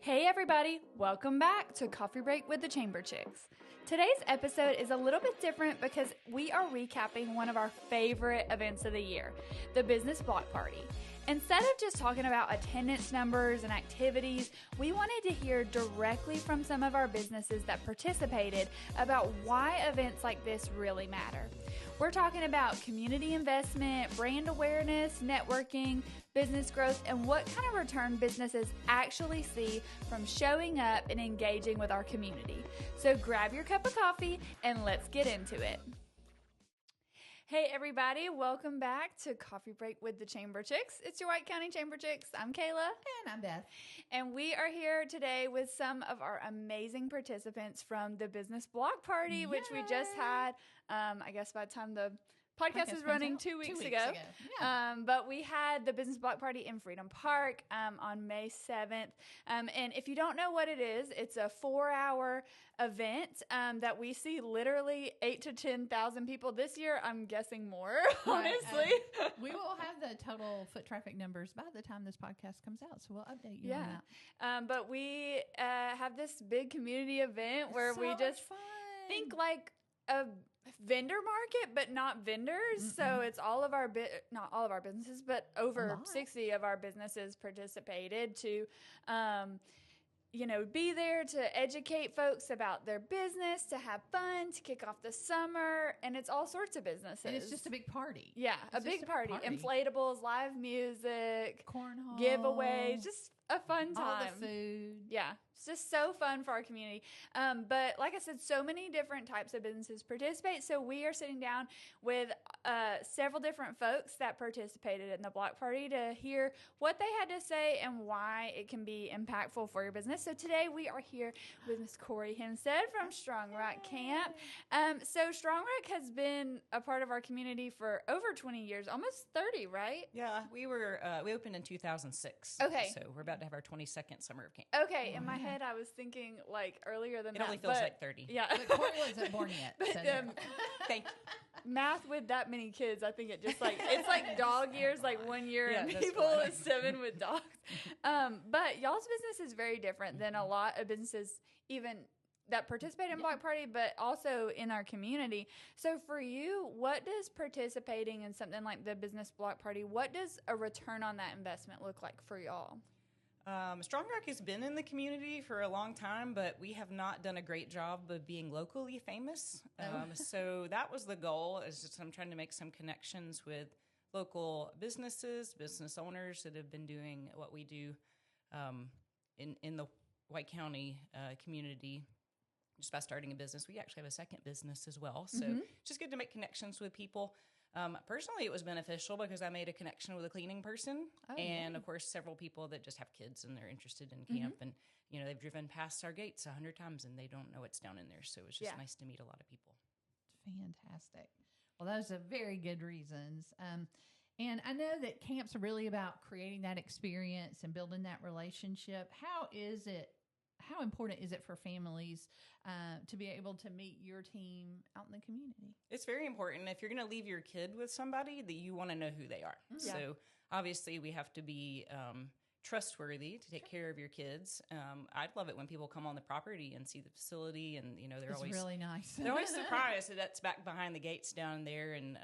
Hey everybody, welcome back to Coffee Break with the Chamber Chicks. Today's episode is a little bit different because we are recapping one of our favorite events of the year, the Business Block Party. Instead of just talking about attendance numbers and activities, we wanted to hear directly from some of our businesses that participated about why events like this really matter. We're talking about community investment, brand awareness, networking, business growth, and what kind of return businesses actually see from showing up and engaging with our community. So grab your cup of coffee and let's get into it. Hey everybody, welcome back to Coffee Break with the Chamber Chicks. It's your White County Chamber Chicks. I'm Kayla. And I'm Beth. And we are here today with some of our amazing participants from the Business Block Party, which we just had, I guess by the time the podcast is running 2 weeks ago. Yeah. But we had the Business Block Party in Freedom Park on May 7th. And if you don't know what it is, it's a 4-hour event that we see literally 8,000 to 10,000 people. This year, I'm guessing more, honestly. We will have the total foot traffic numbers by the time this podcast comes out, so we'll update you on that. But we have this big community event where we just think like a vendor market, but not vendors. So it's all of our not all of our businesses, but over 60 of our businesses participated to be there to educate folks about their business, to have fun, to kick off the summer, and it's all sorts of businesses. And it's just a big party. Yeah, a big party. Inflatables, live music, cornhole, giveaways, just a fun time. All the food. Yeah, it's just so fun for our community. But like I said, so many different types of businesses participate. So we are sitting down with several different folks that participated in the block party to hear what they had to say and why it can be impactful for your business. So today we are here with Miss Corie Himstedt from Strong Rock Camp. So Strong Rock has been a part of our community for over 20 years, almost 30, right? Yeah, we opened in 2006. Okay. So we're about to have our 22nd summer of camp. Okay, in my head I was thinking like earlier than that. It only feels like 30. Yeah. But Corie wasn't born yet. So thank you. Math with that many kids, I think it just like, it's like dog years, like 1 year, and people is 7 with dogs. But y'all's business is very different than a lot of businesses even that participate in Block Party, but also in our community. So for you, what does participating in something like the Business Block Party, what does a return on that investment look like for y'all? Strong Rock has been in the community for a long time, but we have not done a great job of being locally famous. So that was the goal, is just I'm trying to make some connections with local businesses, business owners that have been doing what we do in the White County community. Just by starting a business, we actually have a second business as well. So it's just good to make connections with people. Personally, it was beneficial because I made a connection with a cleaning person and, of course, several people that just have kids and they're interested in camp. And, they've driven past our gates 100 times and they don't know what's down in there. So it was just nice to meet a lot of people. Fantastic. Well, those are very good reasons. And I know that camp's really about creating that experience and building that relationship. How important is it for families to be able to meet your team out in the community? It's very important. If you're going to leave your kid with somebody, that you want to know who they are. Mm-hmm. So obviously we have to be trustworthy to take care of your kids. I'd love it when people come on the property and see the facility, and they're always really nice. They're always surprised that that's back behind the gates down there, and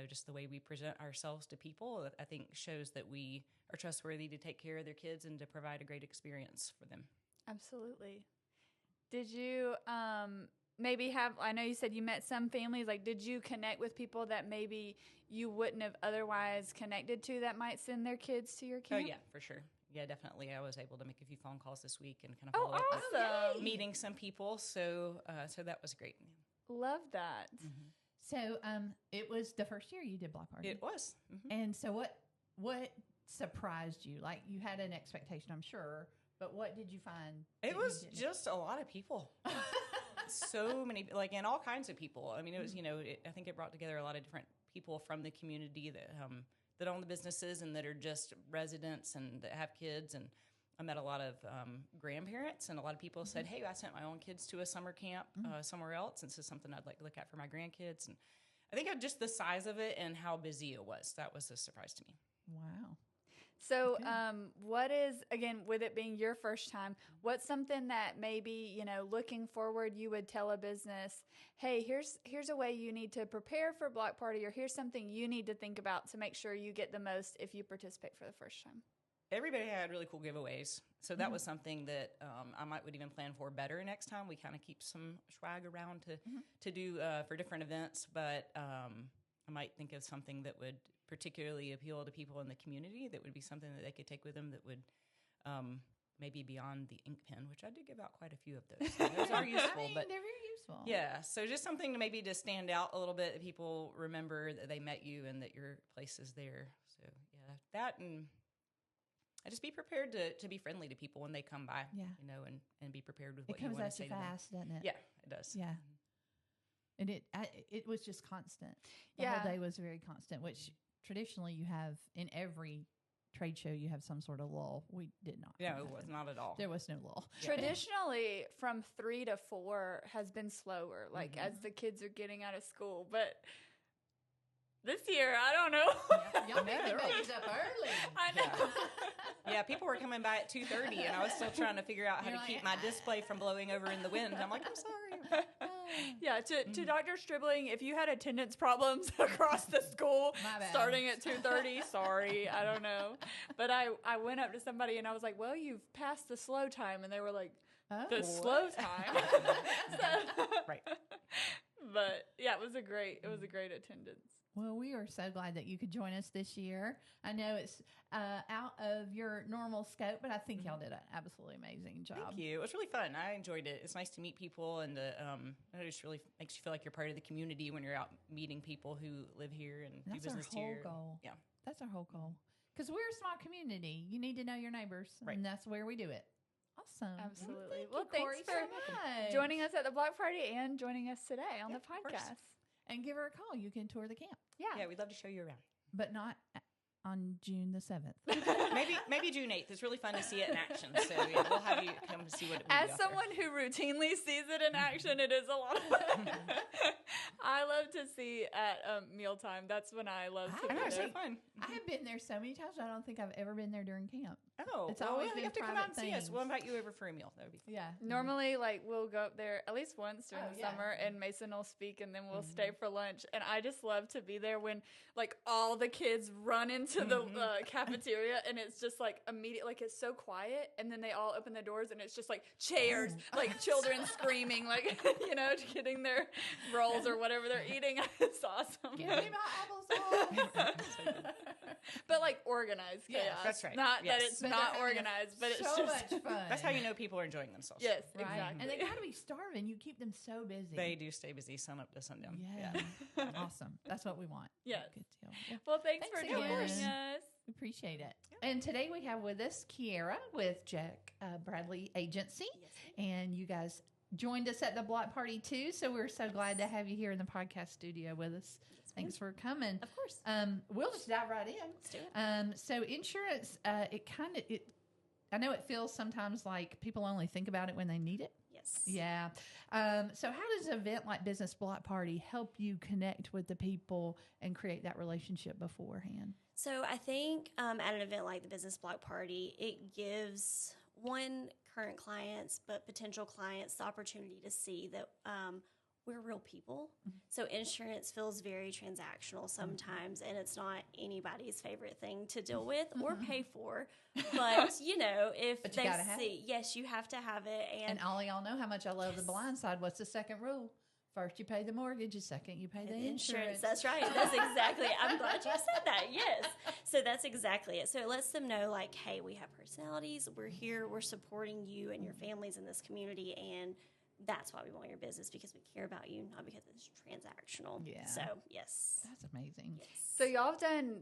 just the way we present ourselves to people, I think shows that we are trustworthy to take care of their kids and to provide a great experience for them. Absolutely. Did you maybe have, I know you said you met some families, like did you connect with people that maybe you wouldn't have otherwise connected to that might send their kids to your camp? Oh, yeah, for sure. Yeah, definitely. I was able to make a few phone calls this week and kind of follow up with meeting some people. So that was great. Love that. Mm-hmm. So it was the first year you did Block Party. It was. Mm-hmm. And so what surprised you? Like you had an expectation, I'm sure. But what did you find? It was just a lot of people. So many, and all kinds of people. I mean, it was, I think it brought together a lot of different people from the community that own the businesses and that are just residents and that have kids. And I met a lot of grandparents, and a lot of people said, hey, I sent my own kids to a summer camp somewhere else, and this is something I'd like to look at for my grandkids. And I think just the size of it and how busy it was, that was a surprise to me. Wow. So, Okay. what is, again, with it being your first time, what's something that maybe, looking forward, you would tell a business, hey, here's a way you need to prepare for a block party, or here's something you need to think about to make sure you get the most if you participate for the first time? Everybody had really cool giveaways. So that was something that would even plan for better next time. We kind of keep some swag around to do for different events, but I might think of something that would particularly appeal to people in the community, that would be something that they could take with them, that would maybe beyond the ink pen, which I did give out quite a few of those. So those are useful. But they're very useful. yeah, so just something to maybe to stand out a little bit, that people remember that they met you and that your place is there. So yeah, that, and I just be prepared to be friendly to people when they come by. Yeah. And be prepared with It what you comes want at to say you to them. fast, doesn't it? Yeah, it does. Yeah. And it was just constant. The Yeah. whole day was very constant, which traditionally you have in every trade show, you have some sort of lull. We did not. No, have it that. was not at all. There was no lull. Traditionally, from 3 to 4 has been slower, like as the kids are getting out of school. But this year, I don't know. Y'all make the babies up early. I know. Yeah, people were coming by at 2:30, and I was still trying to figure out how You're to like, keep my display from blowing over in the wind. I'm like, I'm sorry. Yeah, to Dr. Stribling, if you had attendance problems across the school My bad. starting at 2:30, sorry, I don't know. But I went up to somebody and I was like, well, you've passed the slow time. And they were like, the slow time? Right. But yeah, it was a great attendance. Well, we are so glad that you could join us this year. I know it's out of your normal scope, but I think y'all did an absolutely amazing job. Thank you. It was really fun. I enjoyed it. It's nice to meet people, and it just really makes you feel like you're part of the community when you're out meeting people who live here and do That's our business whole here. goal. Yeah. That's our whole goal. Because we're a small community. You need to know your neighbors, Right. and that's where we do it. Awesome. Absolutely. Well, Well, thank thanks you, for Corie, so much. joining us at the block party and joining us today on the of course. podcast. And give her a call. You can tour the camp, Yeah, we'd love to show you around. but not on June the 7th. Maybe June 8th. It's really fun to see it in action. So yeah, we'll have you come to see what it As someone who routinely sees it in action, it is a lot of fun. I love to see at mealtime. That's when I love to I be I know, it's so there. fun. I have been there so many times. I don't think I've ever been there during camp. Oh, It's well, always you been have to come private out and see us. things. We'll invite you over for a meal. That would be fun. Yeah. Normally, like, we'll go up there at least once during the yeah. summer, and Mason will speak, and then we'll stay for lunch. And I just love to be there when, like, all the kids run into the cafeteria, and it's just, like, immediate, like, it's so quiet, and then they all open the doors, and it's just, like, chairs, like, children screaming, like, getting their rolls or whatever they're eating. It's awesome. Give me my applesauce. But, like, organized chaos. Yes, that's right. Not that Yes. it's But they're not having organized, but it's so just much fun. That's how you know people are enjoying themselves. Yes, Right? exactly. And they got to be starving. You keep them so busy. They do stay busy sun up to sundown. Yeah. Awesome. That's what we want. Yes. Good deal. Yeah. Well, thanks for Thanks joining again. us. We appreciate it. And today we have with us Kiara with Jack Bradley Agency. And you guys joined us at the block party too. So we're so glad to have you here in the podcast studio with us. Thanks for coming. Of course. We'll just dive right in. Let's do it. So insurance, I know it feels sometimes like people only think about it when they need it. Yes. Yeah. So how does an event like Business Block Party help you connect with the people and create that relationship beforehand? So I think at an event like the Business Block Party, it gives current clients, but potential clients, the opportunity to see that we're real people. So insurance feels very transactional sometimes, and it's not anybody's favorite thing to deal with or pay for. But, if But you they gotta have see, yes, you have to have it. And all y'all know how much I love the blind side. What's the second rule? First, you pay the mortgage. The second, you pay the insurance. That's right. That's exactly. I'm glad you said that. Yes. So that's exactly it. So it lets them know, like, hey, we have personalities. We're here. We're supporting you and your families in this community, and that's why we want your business, because we care about you, not because it's transactional. Yeah. So yes. That's amazing. Yes. So y'all have done,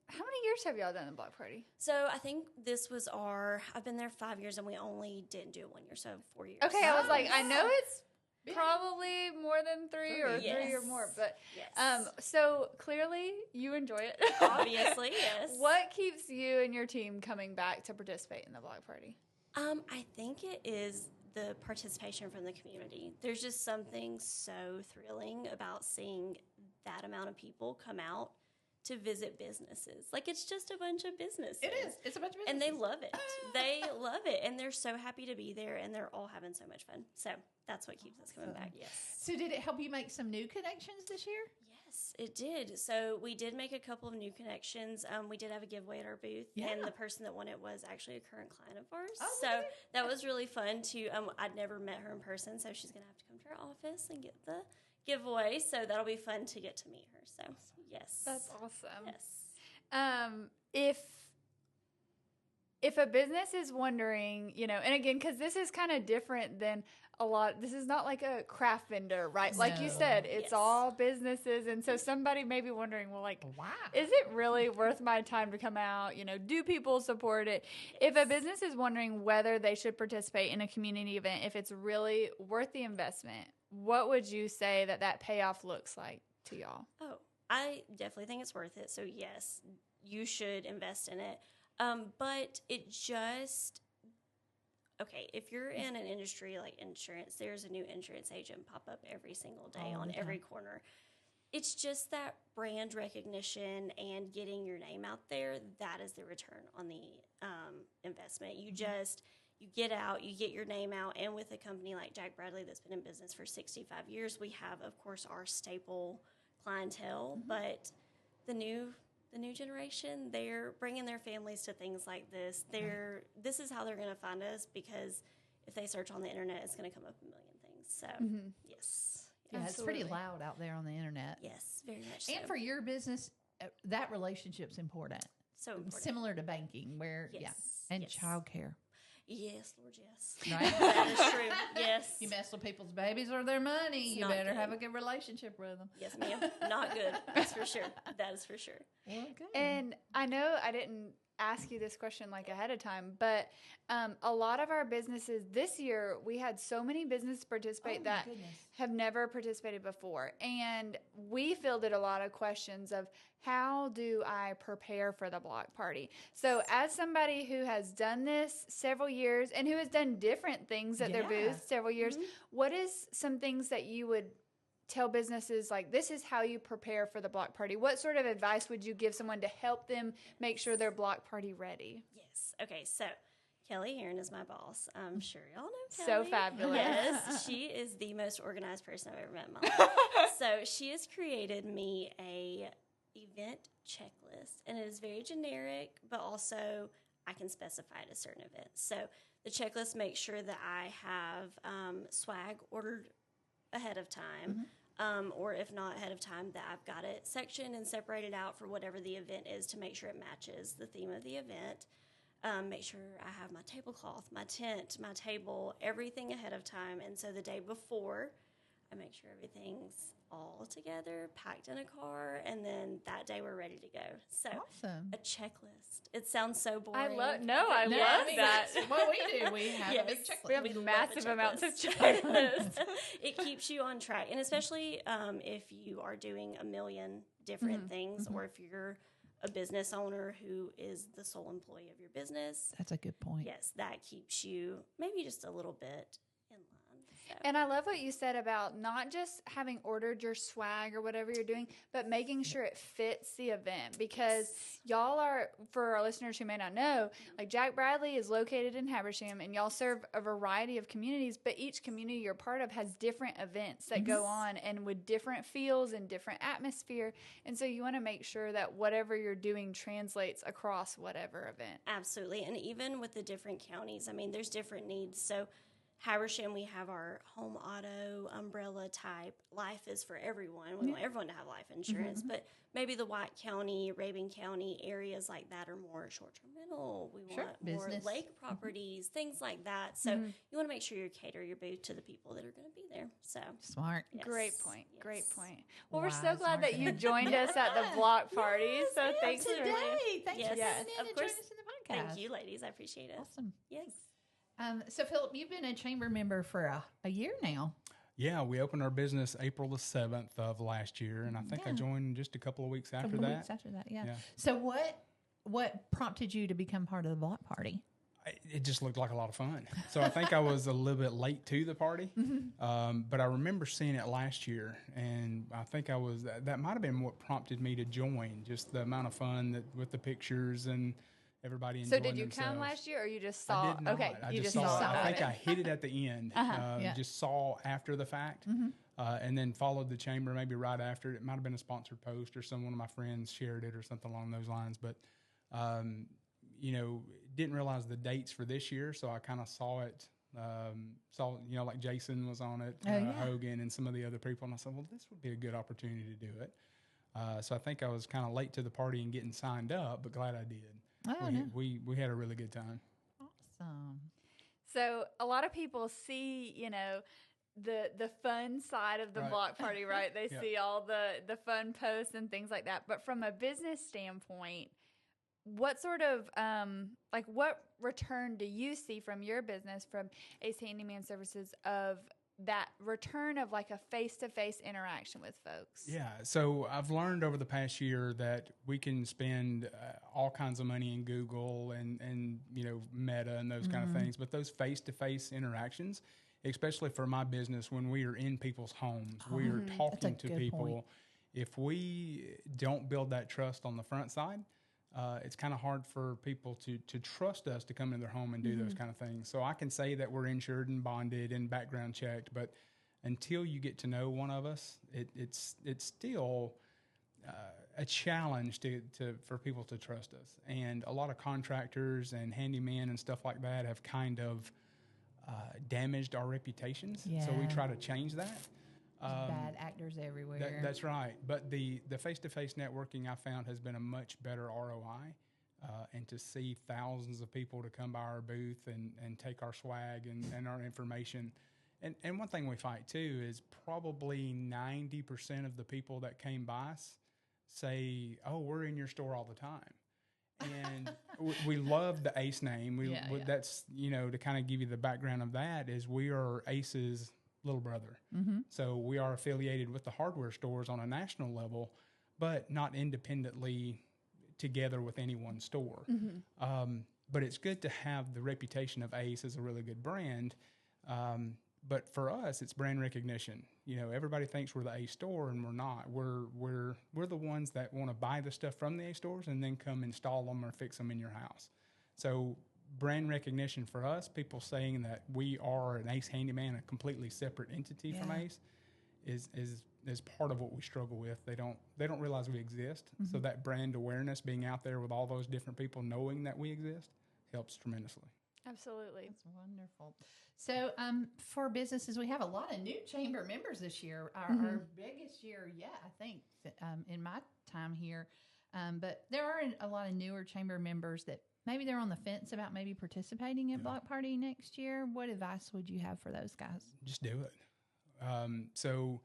how many years have y'all done the block party? So I think this was I've been there 5 years, and we only didn't do it 1 year, so 4 years. Okay, I was like, I Nice. know it's Yeah. probably more than three or Yes. 3 or more, but Yes. so clearly you enjoy it. Obviously, yes. What keeps you and your team coming back to participate in the block party? I think it is the participation from the community. There's just something so thrilling about seeing that amount of people come out to visit businesses. Like, it's just a bunch of businesses. It is. It's a bunch of businesses. And they love it. They love it. And they're so happy to be there, and they're all having so much fun. So that's what keeps us coming back. Yes. So did it help you make some new connections this year? Yes, it did. So we did make a couple of new connections. We did have a giveaway at our booth, and the person that won it was actually a current client of ours. Oh, so really? that was really fun to, I'd never met her in person, so she's going to have to come to our office and get the giveaway. So that'll be fun to get to meet her. So yes. That's awesome. Yes. If a business is wondering, and again, because this is kind of different than a lot, this is not like a craft vendor, right? Like you said, it's all businesses. And so somebody may be wondering, well, like, wow, is it really worth my time to come out? Do people support it? If a business is wondering whether they should participate in a community event, if it's really worth the investment, what would you say that payoff looks like to y'all? Oh, I definitely think it's worth it. So yes, you should invest in it. But it just, okay, if you're in an industry like insurance, there's a new insurance agent pop up every single day on every corner. It's just that brand recognition and getting your name out there. That is the return on the investment. You get out, you get your name out. And with a company like Jack Bradley that's been in business for 65 years, we have, of course, our staple clientele, but the new generation, they're bringing their families to things like this. This is how they're going to find us, because if they search on the internet, it's going to come up a million things. So, yes. Yeah, it's pretty loud out there on the internet. Yes, very much so. And for your business, that relationship's important. So important. Similar to banking, where, and childcare. Yes, Lord, yes. Right? That is true. Yes. You mess with people's babies or their money, It's you not better good. have a good relationship with them. Yes, ma'am. Not good. That's for sure. That is for sure. Well, good. And I know I didn't ask you this question like ahead of time, but a lot of our businesses this year, we had so many businesses participate that have never participated before. And we fielded a lot of questions of, how do I prepare for the block party? So as somebody who has done this several years and who has done different things at their booth several years, what is some things that you would tell businesses, like, this is how you prepare for the block party? What sort of advice would you give someone to help them make sure they're block party ready? Yes. Okay, so Kelly Heron is my boss. I'm sure y'all know Kelly. So fabulous. Yes, she is the most organized person I've ever met in my life. So she has created me a event checklist, and it is very generic, but also I can specify it a certain event. So the checklist makes sure that I have swag ordered ahead of time, or if not ahead of time, that I've got it sectioned and separated out for whatever the event is to make sure it matches the theme of the event. Make sure I have my tablecloth, my tent, my table, everything ahead of time. And so the day before, I make sure everything's all together, packed in a car, and then that day we're ready to go. So awesome. A checklist. It sounds so boring. I love I mean, that. that's what we do. We have a big checklist. We have love a massive amounts of checklist. checklists. It keeps you on track. And especially if you are doing a million different things, or if you're a business owner who is the sole employee of your business. That's a good point. Yes, that keeps you maybe just a little bit in line. So. And I love what you said about not just having ordered your swag or whatever you're doing, but making sure it fits the event. Because y'all are, for our listeners who may not know, like Jack Bradley is located in Habersham, and y'all serve a variety of communities, but each community you're part of has different events that go on and with different feels and different atmosphere. And so you want to make sure that whatever you're doing translates across whatever event. Absolutely. And even with the different counties, I mean, there's different needs. So Habersham, we have our home auto umbrella type. Life is for everyone. We want everyone to have life insurance, but maybe the White County, Rabin County areas like that are more short-term rental. We want more business. lake properties, things like that. So you want to make sure you cater your booth to the people that are going to be there. So Smart. yes. Great point. Yes. Great point. Well, we're Wise so glad that you marketing. joined us at the block party. So thanks for Today. Thanks Yes, for coming in of and course. joining us in the podcast. Thank you, ladies. I appreciate it. Awesome. Yes. So, Phillip, you've been a chamber member for a year now. Yeah, we opened our business April the 7th of last year, and I think I joined just a couple of weeks after that. Weeks after that, yeah. So what prompted you to become part of the block party? it just looked like a lot of fun. So I think I was a little bit late to the party, but I remember seeing it last year, and I think that might have been what prompted me to join. Just the amount of fun that with the pictures and everybody enjoying So did you themselves. come last year, or you just saw? I did not. Okay, I you just just saw it. saw I think it. I hit it at the end. Yeah. Just saw after the fact, and then followed the chamber maybe right after. It might have been a sponsored post or one of my friends shared it or something along those lines. But didn't realize the dates for this year, so I kind of saw it. Like Jason was on it, Hogan, and some of the other people, and I said, well, this would be a good opportunity to do it. So I think I was kind of late to the party and getting signed up, but glad I did. We had a really good time. Awesome. So a lot of people see, the fun side of the Right. block party, right? They Yeah. see all the fun posts and things like that. But from a business standpoint, what sort of what return do you see from your business, from Ace Handyman Services, of that return of like a face-to-face interaction with folks? Yeah, so I've learned over the past year that we can spend all kinds of money in Google and Meta and those kind of things, but those face-to-face interactions, especially for my business, when we are in people's homes, we are talking to people. Point. If we don't build that trust on the front side, it's kind of hard for people to trust us to come into their home and do those kind of things. So I can say that we're insured and bonded and background checked, but until you get to know one of us, it's still a challenge for people to trust us. And a lot of contractors and handyman and stuff like that have kind of damaged our reputations. Yeah. So we try to change that. Bad actors everywhere. That's right. But the face-to-face networking I found has been a much better ROI. And to see thousands of people to come by our booth and take our swag and our information. And one thing we fight too is probably 90% of the people that came by us say, oh, we're in your store all the time. And we love the Ace name. That's, to kind of give you the background of that, is we are Ace's little brother. So we are affiliated with the hardware stores on a national level, but not independently together with any one store. But it's good to have the reputation of Ace as a really good brand. But for us, it's brand recognition. Everybody thinks we're the Ace store, and we're not. We're the ones that want to buy the stuff from the Ace stores and then come install them or fix them in your house. So brand recognition for us, people saying that we are an Ace Handyman, a completely separate entity from Ace, is part of what we struggle with. They don't realize we exist. So that brand awareness, being out there with all those different people knowing that we exist, helps tremendously. Absolutely. That's wonderful. So for businesses, we have a lot of new chamber members this year. Our biggest year yet, I think, in my time here. But there are a lot of newer chamber members that maybe they're on the fence about maybe participating at Block Party next year. What advice would you have for those guys? Just do it. So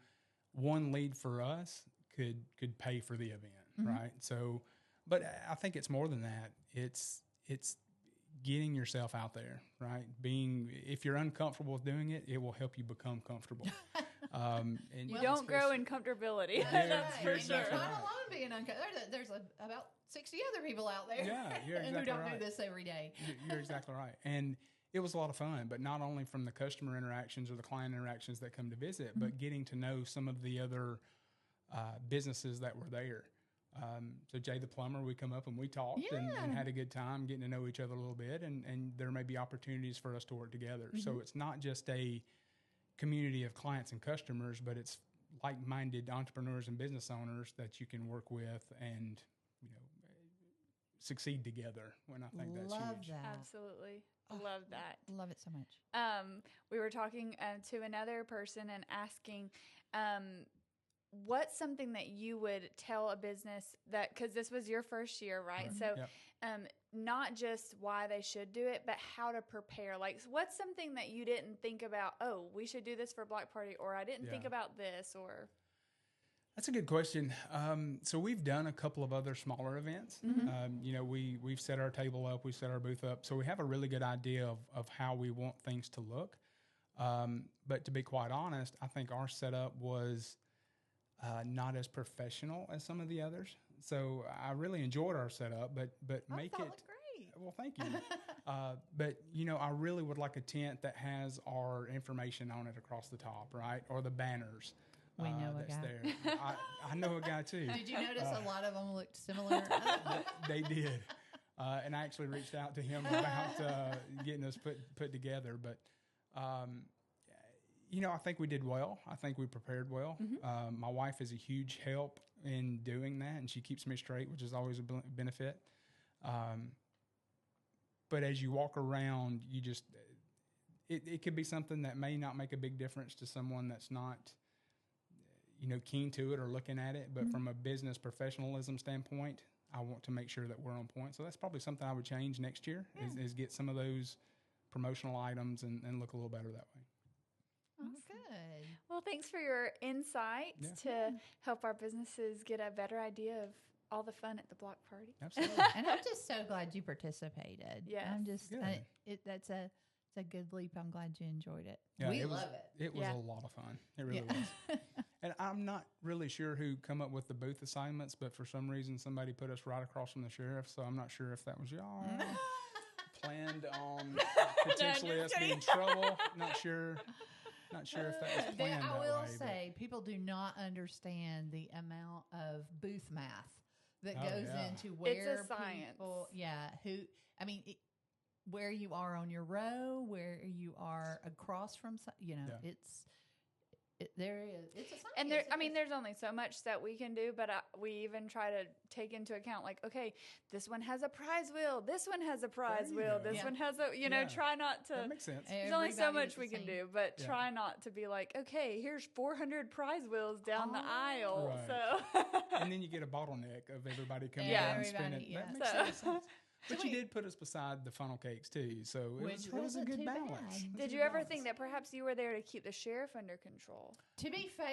one lead for us could pay for the event, right? So, but I think it's more than that. It's getting yourself out there, right? If you're uncomfortable with doing it, it will help you become comfortable. And You don't grow in comfortability. That's you're for exactly sure. right. Not alone being uncomfortable. There's about 60 other people out there. Yeah, you're who exactly don't right. do this every day. You're exactly right. And it was a lot of fun, but not only from the customer interactions or the client interactions that come to visit, but getting to know some of the other businesses that were there. So Jay the plumber, we come up and we talked and had a good time getting to know each other a little bit, and there may be opportunities for us to work together. So it's not just a community of clients and customers, but it's like-minded entrepreneurs and business owners that you can work with and succeed together. When I think that's Love huge. that. Absolutely. Oh, Love that. Love it so much. We were talking to another person and asking, what's something that you would tell a business that, because this was your first year, right? So not just why they should do it, but how to prepare. Like, what's something that you didn't think about, oh, we should do this for Block Party, or I didn't think about this, or... That's a good question. So we've done a couple of other smaller events. We've set our table up, we've set our booth up. So we have a really good idea of how we want things to look. But to be quite honest, I think our setup was not as professional as some of the others. So I really enjoyed our setup, but I make thought it it looked great. Well, thank you. But, you know, I really would like a tent that has our information on it across the top, right? Or the banners. We know a that's guy. there. I know a guy too. Did you notice a lot of them looked similar? They did. And I actually reached out to him about getting us put together. But, you know, I think we did well. I think we prepared well. My wife is a huge help in doing that, and she keeps me straight, which is always a benefit. But as you walk around, you just, it could be something that may not make a big difference to someone that's not, you know, keen to it or looking at it. But from a business professionalism standpoint, I want to make sure that we're on point. So that's probably something I would change next year is get some of those promotional items and look a little better that way. Good. Well, thanks for your insights to help our businesses get a better idea of all the fun at the block party. Absolutely. And I'm just so glad you participated. Yes. I'm just, Good. it's a good leap. I'm glad you enjoyed it. Yeah, we it was, love it. It was a lot of fun. It really was. And I'm not really sure who come up with the booth assignments, but for some reason somebody put us right across from the sheriff, so I'm not sure if that was y'all. Planned on potentially us being in trouble. Not sure if that was planned I that will way. say, people do not understand the amount of booth math that goes into where science. people, where you are on your row, where you are across from, it's a science. And there's only so much that we can do, but we even try to take into account, like, okay, this one has a prize wheel, this one has a prize wheel, this one has a, try not to. That makes sense. There's only so Everybody much is we the can same. do, but try not to be like, okay, here's 400 prize wheels down the aisle. Right. So, And then you get a bottleneck of everybody coming Yeah. down and spinning. Everybody, That yeah. makes So- a lot of sense. But you wait. did put us beside the funnel cakes too, so it Which was a wasn't good too balance. bad. It was a did good you ever balance. think that perhaps you were there to keep the sheriff under control? To be fair,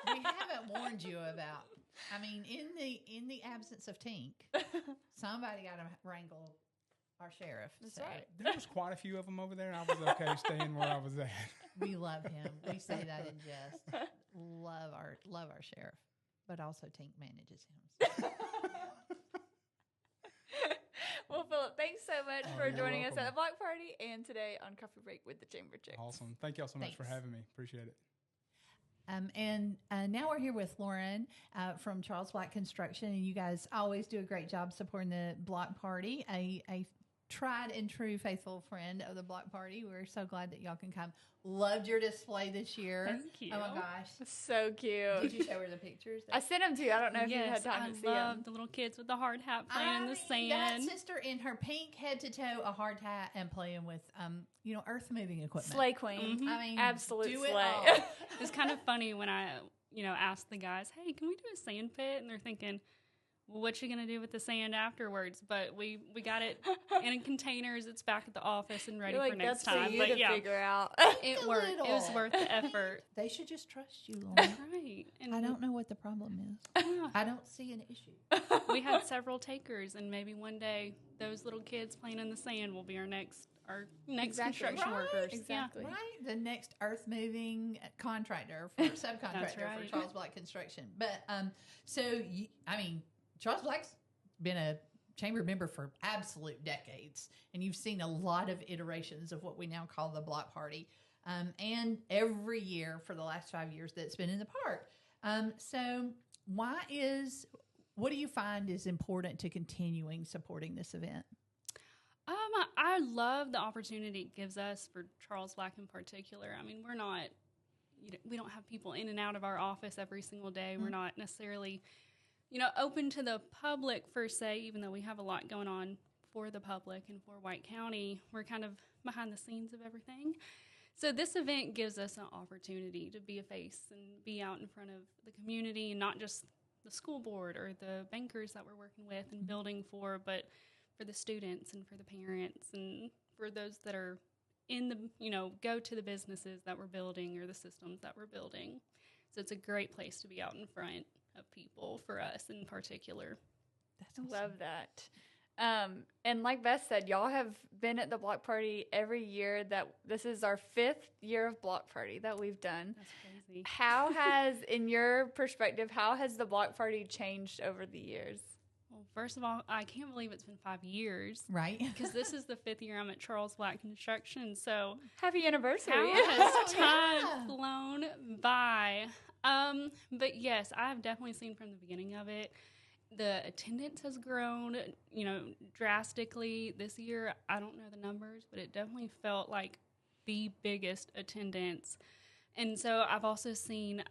we haven't warned you about. I mean, in the absence of Tink, somebody got to wrangle our sheriff. That's so right. There was quite a few of them over there. I was okay staying where I was at. We love him. We say that in jest. Love our sheriff, but also Tink manages him. Well, Phillip, thanks so much Oh, for you're joining us at welcome. the block party and today on Coffee Break with the Chamber Chicks. Awesome. Thank y'all so much for Thanks. having me. Appreciate it. And now we're here with Lauren from Charles Black Construction, and you guys always do a great job supporting the block party. A tried and true faithful friend of the block party. We're so glad that y'all can come. Loved your display this year. Thank you. Oh my gosh! So cute. Did you show her the pictures? I sent them to you. I don't know if you had time I to see love them. the little kids with the hard hat playing in the That sand. sister in her pink head to toe, a hard hat, and playing with earth moving equipment. Slay Queen. Mhm. I mean, Absolute do it slay. all. It's kind of funny when I, asked the guys, hey, can we do a sand pit? And they're thinking, well, what you going to do with the sand afterwards? But we got it in containers. It's back at the office and ready You're like, for next that's time. for you But to yeah, figure out. it worked. It was worth the effort. They should just trust you, Lauren. Right. And I don't know what the problem is. yeah, I don't see an issue. we had several takers, and maybe one day those little kids playing in the sand will be our next construction Right. workers. Exactly. Right, the next earth moving contractor for subcontractor right. for Charles Black Construction. But Charles Black's been a chamber member for absolute decades, and you've seen a lot of iterations of what we now call the block party. And every year for the last 5 years that's been in the park. So what do you find is important to continuing supporting this event? I love the opportunity it gives us for Charles Black in particular. I mean, we don't have people in and out of our office every single day. We're not necessarily, open to the public per se, even though we have a lot going on for the public and for White County. We're kind of behind the scenes of everything. So this event gives us an opportunity to be a face and be out in front of the community, and not just the school board or the bankers that we're working with and building for, but for the students and for the parents and for those that are in the, go to the businesses that we're building or the systems that we're building. So it's a great place to be out in front of people for us in particular. That's awesome. Love that. And like Beth said, y'all have been at the block party every year. This is our 5th year of block party that we've done. That's crazy. How has, in your perspective, how has the block party changed over the years? Well, First of all, I can't believe it's been 5 years. Right. Because this is the 5th year I'm at Charles Black Construction. So Happy anniversary. how has time flown by? But yes, I've definitely seen from the beginning of it, the attendance has grown, drastically this year. I don't know the numbers, but it definitely felt like the biggest attendance. And so I've also seen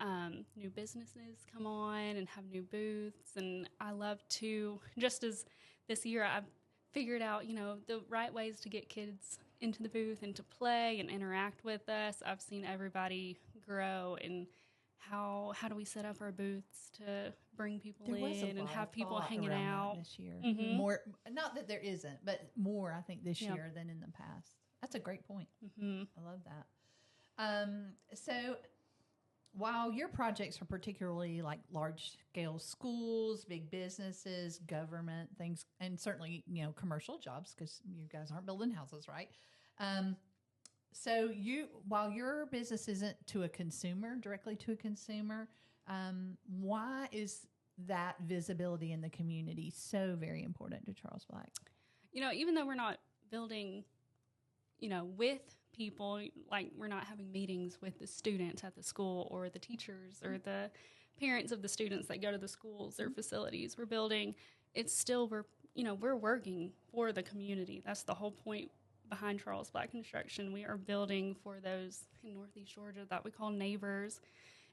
new businesses come on and have new booths. And I love to, just as this year I've figured out, the right ways to get kids into the booth and to play and interact with us. I've seen everybody grow, and how do we set up our booths to bring people in and have people hanging out this year. Mhm. More, not that there isn't, but more I think this Yeah. year than in the past. That's a great point. Mm-hmm. I love that. So while your projects are particularly like large scale schools, big businesses, government things, and certainly, commercial jobs, because you guys aren't building houses, right? So while your business isn't to a consumer, directly to a consumer, why is that visibility in the community so very important to Charles Black? Even though we're not building, with people, like we're not having meetings with the students at the school or the teachers or the parents of the students that go to the schools or facilities we're building, it's still, we're working for the community. That's the whole point behind Charles Black Construction. We are building for those in Northeast Georgia that we call neighbors.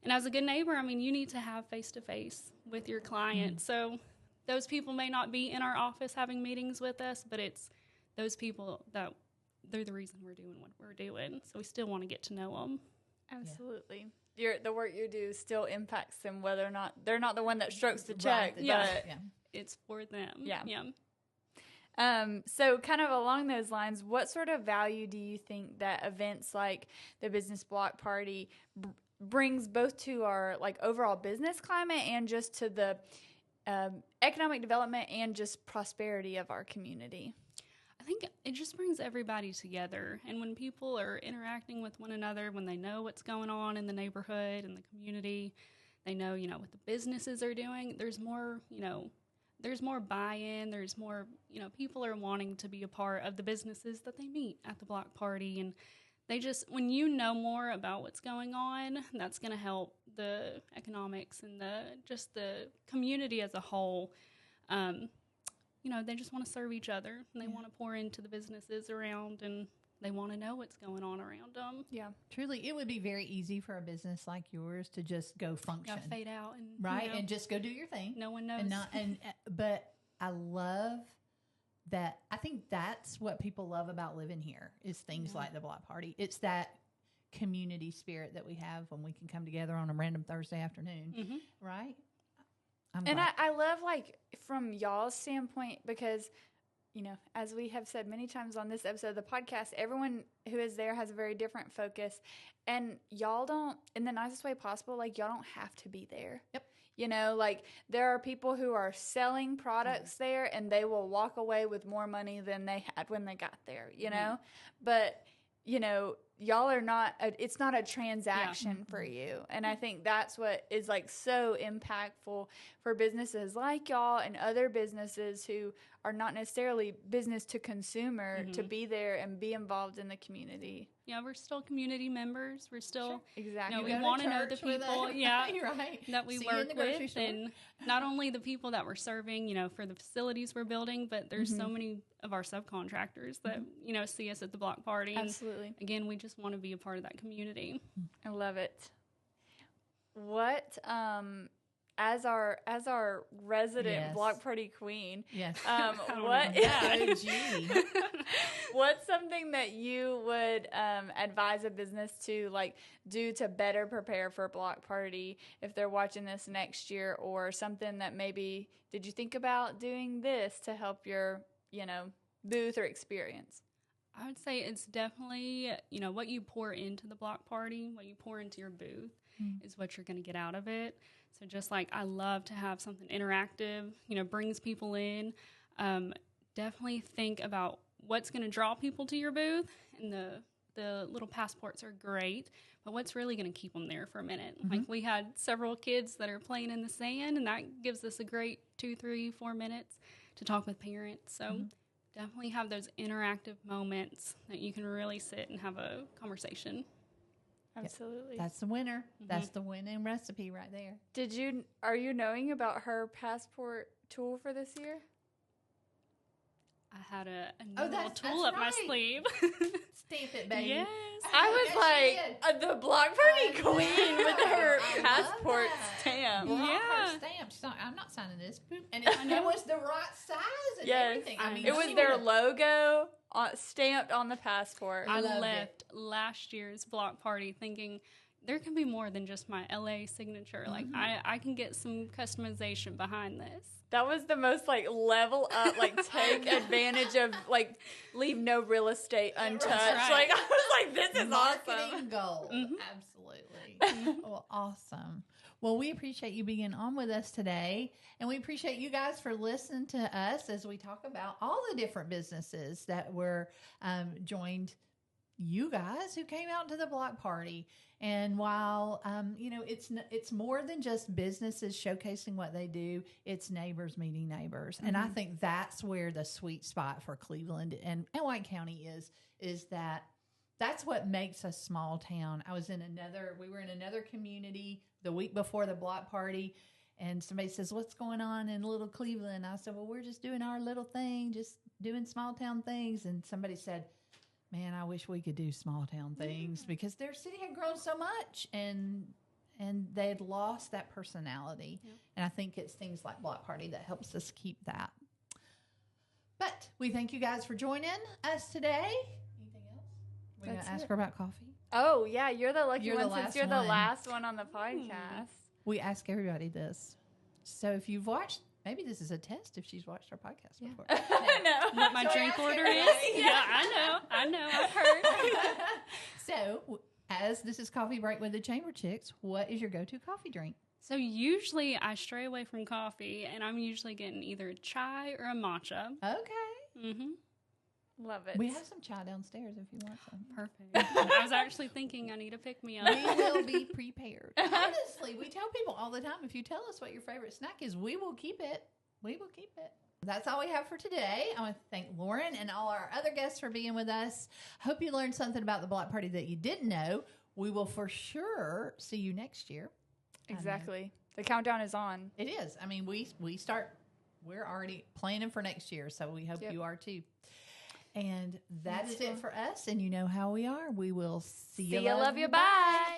And as a good neighbor, you need to have face-to-face with your client. So those people may not be in our office having meetings with us, but it's those people that they're the reason we're doing what we're doing. So we still want to get to know them. Absolutely. The work you do still impacts them, whether or not they're not the one that strokes the Right, check. the But check, It's for them. Yeah. Yeah. So kind of along those lines, what sort of value do you think that events like the Business Block Party brings both to our overall business climate and just to the economic development and just prosperity of our community? I think it just brings everybody together. And when people are interacting with one another, when they know what's going on in the neighborhood and the community, they know, what the businesses are doing, there's more, there's more buy-in, there's more, people are wanting to be a part of the businesses that they meet at the block party. And they just, when you know more about what's going on, that's going to help the economics and the community as a whole. They just want to serve each other, and they want to pour into the businesses around, and they want to know what's going on around them. Yeah. Truly, it would be very easy for a business like yours to just go function, Fade out, and right, and just go do your thing. No one knows. But I love that. I think that's what people love about living here is things like the block party. It's that community spirit that we have when we can come together on a random Thursday afternoon, right? I love from y'all's standpoint because, as we have said many times on this episode of the podcast, everyone who is there has a very different focus, and y'all don't, in the nicest way possible, y'all don't have to be there. Yep. There are people who are selling products there, and they will walk away with more money than they had when they got there, but, y'all are not, it's not a transaction for you. And I think that's what is so impactful for businesses like y'all and other businesses who are not necessarily business to consumer to be there and be involved in the community. Yeah, we're still community members. We're still, Exactly. we want to know the people, right. that we See you in work the grocery with, store. and not only the people that we're serving, for the facilities we're building, but there's so many of our subcontractors that, see us at the block party. And Absolutely. again, we just want to be a part of that community. I love it. What, as our resident block party queen, Yes. what OG. what's something that you would advise a business to do to better prepare for a block party if they're watching this next year, or something that maybe did you think about doing this to help your booth or experience? I would say it's definitely, what you pour into the block party, what you pour into your booth is what you're going to get out of it. So just I love to have something interactive, brings people in. Definitely think about what's going to draw people to your booth. And the little passports are great, but what's really going to keep them there for a minute? We had several kids that are playing in the sand, and that gives us a great 2, 3, 4 minutes to talk with parents. So definitely have those interactive moments that you can really sit and have a conversation. Absolutely. That's the winner. That's the winning recipe right there. Are you knowing about her passport tool for this year? I had a new little that's tool up my right. sleeve. Stamp it, baby. Yes. I was like the block party queen with her I love passport that. stamp. Rock Yeah. her stamp. She's not, I'm not signing this. Boop. And it was the right size and Yes. everything. I mean, It was she their would've- logo stamped on the passport. I loved it. left last year's block party thinking there can be more than just my LA signature. Like I can get some customization behind this. That was the most like level up, like take advantage of, like leave no real estate untouched. right. Like I was like, this is marketing awesome. gold. Absolutely. Well, awesome. Well, we appreciate you being on with us today. And we appreciate you guys for listening to us as we talk about all the different businesses that were joined you guys who came out to the block party. And while, it's more than just businesses showcasing what they do, it's neighbors meeting neighbors. And I think that's where the sweet spot for Cleveland and White County is that that's what makes a small town. We were in another community the week before the block party, and somebody says, what's going on in Little Cleveland? I said, well, we're just doing our little thing, just doing small town things. And somebody said, man, I wish we could do small town things because their city had grown so much and they had lost that personality. Yeah. And I think it's things like Block Party that helps us keep that. But we thank you guys for joining us today. Anything else? We're going to ask her about coffee. Oh yeah, you're the lucky You're one the since last you're the one. last one on the podcast. We ask everybody this. So if you've watched, maybe this is a test if she's watched our podcast before. No. What my So drink ask order everybody. is? Yeah, I know. I've heard. So as this is Coffee Break with the Chamber Chicks, what is your go-to coffee drink? So usually I stray away from coffee, and I'm usually getting either a chai or a matcha. Okay. Mm-hmm. Love it. We have some chai downstairs if you want some. Perfect. I was actually thinking I need to pick me up. We will be prepared. Honestly, we tell people all the time, if you tell us what your favorite snack is, we will keep it. We will keep it. That's all we have for today. I want to thank Lauren and all our other guests for being with us. Hope you learned something about the block party that you didn't know. We will for sure see you next year. Exactly. The countdown is on. It is. I mean, we're already planning for next year, so we hope you are too. And that is it for us. And you know how we are. We will see you. Love you. Bye.